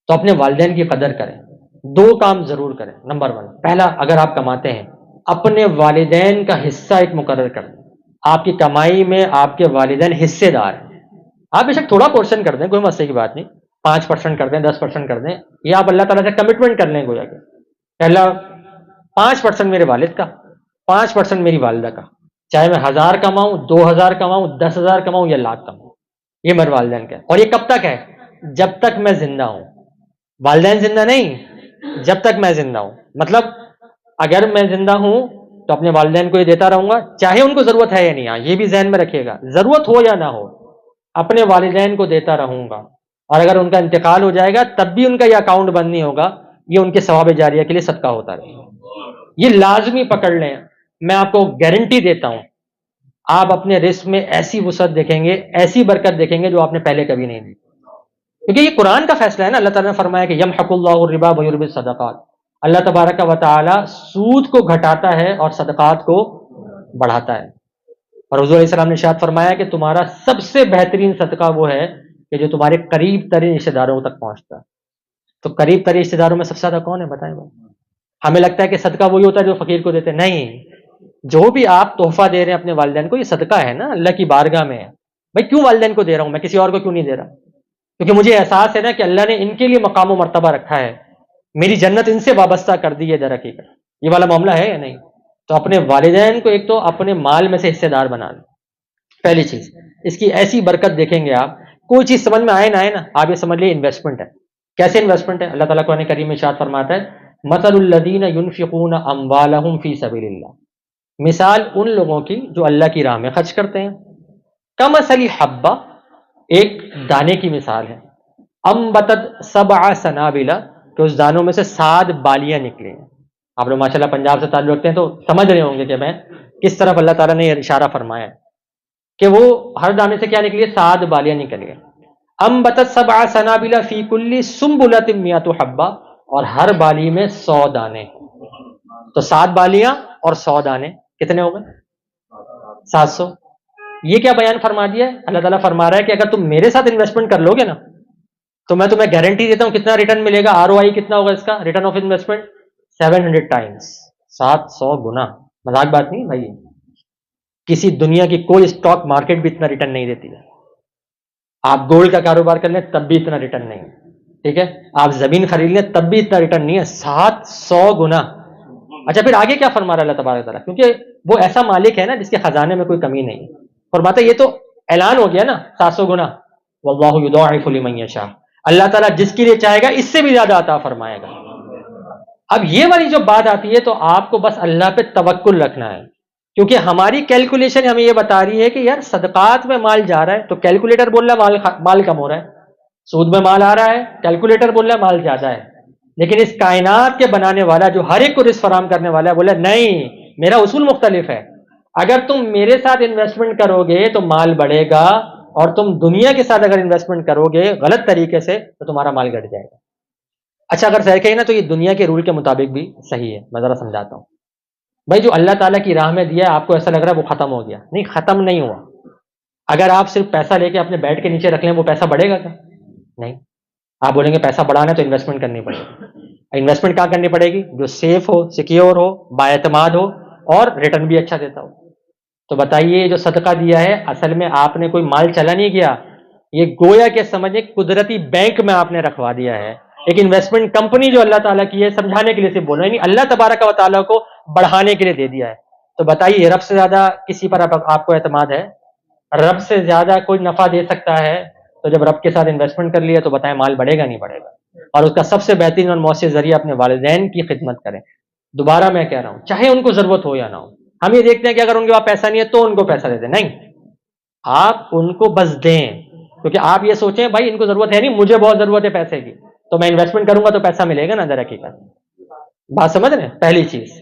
تو اپنے والدین کی قدر کریں. دو کام ضرور کریں. نمبر 1، پہلا، اگر آپ کماتے ہیں اپنے والدین کا حصہ ایک مقرر کریں. آپ کی کمائی میں آپ کے والدین حصے دار ہیں. آپ بے شک تھوڑا پورشن کر دیں، کوئی مسئلے کی بات نہیں، 5% کر دیں، 10% کر دیں، یہ آپ اللہ تعالیٰ سے کمٹمنٹ کر لیں. گویا کہ پہلا 5% میرے والد کا، 5% میری والدہ کا، چاہے میں 1000 کماؤں، 2000 کماؤں، 10,000 کماؤں یا لاکھ کماؤں، یہ میرے والدین کا ہے. اور یہ کب تک ہے؟ جب تک میں زندہ ہوں. والدین زندہ نہیں، جب تک میں زندہ ہوں. مطلب اگر میں زندہ ہوں تو اپنے والدین کو یہ دیتا رہوں گا، چاہے ان کو ضرورت ہے یا نہیں. یہ بھی ذہن میں رکھیے گا، ضرورت ہو یا نہ ہو اپنے والدین کو دیتا رہوں گا. اور اگر ان کا انتقال ہو جائے گا تب بھی ان کا یہ اکاؤنٹ بند نہیں ہوگا، یہ ان کے ثواب جاریہ کے لیے صدقہ ہوتا رہے گا. یہ لازمی پکڑ لیں. میں آپ کو گارنٹی دیتا ہوں، آپ اپنے رزق میں ایسی وسعت دیکھیں گے، ایسی برکت دیکھیں گے جو آپ نے پہلے کبھی نہیں دیکھی. کیونکہ یہ قرآن کا فیصلہ ہے نا. اللہ تعالیٰ نے فرمایا کہ یمحق اللہ الربا ویربی الصدقات. اللہ تبارک و تعالی سود کو گھٹاتا ہے اور صدقات کو بڑھاتا ہے. اور حضور علیہ السلام نے ارشاد فرمایا کہ تمہارا سب سے بہترین صدقہ وہ ہے کہ جو تمہارے قریب ترین رشتے داروں تک پہنچتا ہے. تو قریب ترین رشتے داروں میں سب سے زیادہ کون ہے بتائیں بھائی؟ ہمیں لگتا ہے کہ صدقہ وہی ہوتا ہے جو فقیر کو دیتے. نہیں، جو بھی آپ تحفہ دے رہے ہیں اپنے والدین کو، یہ صدقہ ہے نا، اللہ کی بارگاہ میں ہے. بھائی کیوں والدین کو دے رہا ہوں میں، کسی اور کو کیوں نہیں دے رہا؟ کیونکہ مجھے احساس ہے نا کہ اللہ نے ان کے لیے مقام و مرتبہ رکھا ہے، میری جنت ان سے وابستہ کر دی ہے در حقیقت. یہ والا معاملہ ہے یا نہیں؟ تو اپنے والدین کو ایک تو اپنے مال میں سے حصے دار بنا لیں. پہلی چیز، اس کی ایسی برکت دیکھیں گے آپ. کوئی چیز سمجھ میں آئے نہ آئے نا، آپ یہ سمجھ لیے انویسٹمنٹ ہے. کیسے انویسٹمنٹ ہے؟ اللہ تعالیٰ قرآن کریم میں ارشاد فرماتا ہے مثل الذین ينفقون اموالهم فی سبیل اللہ. مثال ان لوگوں کی جو اللہ کی راہ میں خرچ کرتے ہیں. کمثل حبہ، ایک دانے کی مثال ہے. انبتت 7 سنابل، کہ اس دانوں میں سے 7 بالیاں نکلی ہیں. آپ لوگ ماشاءاللہ پنجاب سے تعلق رکھتے ہیں تو سمجھ رہے ہوں گے کہ میں کس طرف اللہ تعالیٰ نے یہ اشارہ فرمایا ہے کہ وہ ہر دانے سے کیا نکلی ہے؟ 7 بالیاں نکلی ہیں. انبتت 7 سنابل فی کل سنبلۃ 100 حبہ، اور ہر بالی میں 100 دانے. تو 7 بالیاں اور 100 دانے کتنے ہو گئے؟ 700. یہ کیا بیان فرما دیا ہے؟ اللہ تعالیٰ فرما رہا ہے کہ اگر تم میرے ساتھ انویسٹمنٹ کر لو گے نا تو میں تمہیں گارنٹی دیتا ہوں کتنا ریٹرن ملے گا. ROI کتنا ہوگا اس کا، ریٹرن آف انویسٹمنٹ؟ 700 ٹائمز، 700 گنا. مذاق بات نہیں بھائی، کسی دنیا کی کوئی اسٹاک مارکیٹ بھی اتنا ریٹرن نہیں دیتی ہے. آپ گولڈ کا کاروبار کر لیں تب بھی اتنا ریٹرن نہیں، ٹھیک ہے؟ آپ زمین خرید لیں تب بھی اتنا ریٹرن نہیں ہے. 700 گنا. اچھا پھر آگے کیا فرما رہا ہے اللہ تبارک تعالیٰ؟ کیونکہ وہ ایسا مالک ہے نا جس کے خزانے میں کوئی کمی نہیں. فرماتا ہے یہ تو اعلان ہو گیا نا 700 گنا. واللہ یضاعف لمن یشاء. اللہ تعالیٰ جس کے لیے چاہے گا اس سے بھی زیادہ عطا فرمائے گا. اب یہ والی جو بات آتی ہے تو آپ کو بس اللہ پہ توکل رکھنا ہے، کیونکہ ہماری کیلکولیشن ہمیں یہ بتا رہی ہے کہ یار صدقات میں مال جا رہا ہے تو کیلکولیٹر بول رہا ہے مال کم ہو رہا ہے. سود میں مال آ رہا ہے، کیلکولیٹر بول رہا ہے مال زیادہ ہے. لیکن اس کائنات کے بنانے والا جو ہر ایک کو رزق فراہم کرنے والا ہے بولے نہیں، میرا اصول مختلف ہے. اگر تم میرے ساتھ انویسٹمنٹ کرو گے تو مال بڑھے گا، اور تم دنیا کے ساتھ اگر انویسٹمنٹ کرو گے غلط طریقے سے تو تمہارا مال گھٹ جائے گا. اچھا اگر صحیح کہیں نا تو یہ دنیا کے رول کے مطابق بھی صحیح ہے. میں ذرا سمجھاتا ہوں. بھائی جو اللہ تعالیٰ کی راہ میں دیا ہے آپ کو ایسا لگ رہا ہے وہ ختم ہو گیا، نہیں، ختم نہیں ہوا. اگر آپ صرف پیسہ لے کے اپنے بیڈ کے نیچے رکھ لیں وہ پیسہ بڑھے گا کیا؟ نہیں. آپ بولیں گے پیسہ بڑھانا ہے تو انویسٹمنٹ کرنی پڑے گی. انویسٹمنٹ کہاں کرنی پڑے گی؟ جو سیف ہو، سیکیور ہو، بااعتماد ہو اور ریٹرن بھی اچھا دیتا ہو. تو بتائیے جو صدقہ دیا ہے اصل میں آپ نے کوئی مال چلا نہیں کیا، یہ گویا کہ سمجھے قدرتی بینک میں آپ نے رکھوا دیا ہے. ایک انویسٹمنٹ کمپنی جو اللہ تعالیٰ کی ہے، سمجھانے کے لیے صرف بول رہے ہیں، اللہ تبارک و تعالیٰ کو بڑھانے کے لیے دے دیا ہے. تو بتائیے رب سے زیادہ کسی پر آپ کو اعتماد ہے؟ رب سے زیادہ کوئی نفع دے سکتا ہے؟ تو جب رب کے ساتھ انویسٹمنٹ کر لیا تو بتائیں مال بڑھے گا نہیں بڑھے گا؟ اور اس کا سب سے بہترین اور مؤثر ذریعہ اپنے والدین کی خدمت کریں. دوبارہ میں کہہ رہا ہوں چاہے ان کو ضرورت ہو یا نہ ہو. ہم یہ دیکھتے ہیں کہ اگر ان کے پاس پیسہ نہیں ہے تو ان کو پیسہ دے دیں، نہیں، آپ ان کو بس دیں. کیونکہ آپ یہ سوچیں بھائی ان کو ضرورت ہے نہیں، مجھے بہت ضرورت ہے پیسے کی، تو میں انویسٹمنٹ کروں گا تو پیسہ ملے گا نا در حقیقت. بات سمجھ رہے ہیں؟ پہلی چیز.